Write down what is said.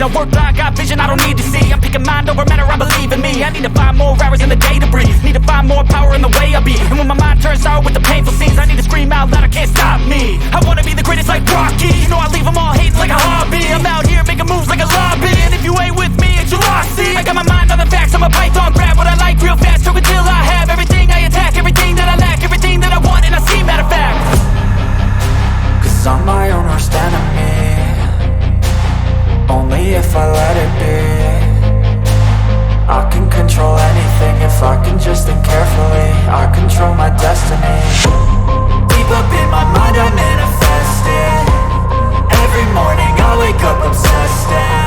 I work blind, got vision I don't need to see. I'm picking mind over matter, I believe in me. I need to find more hours in the day to breathe. Need to find more power in the way I be. And when my mind turns sour with the painful scenes, I need to scream out loud, I can't stop me. I wanna be the greatest like Rocky. You know I leave them all hating like a hobby. I'm out here making moves like a lobby. And if you ain't with me, it's your loss, see. I got my mind on the facts, I'm a python, grab what I like real fast. Choke until I have everything I attack, everything that I lack, everything that I want, and I see, matter of fact. Cause I'm my own worst enemy, only if I let it be. I can control anything if I can just think carefully. I control my destiny. Deep up in my mind I manifest it. Every morning I wake up obsessed and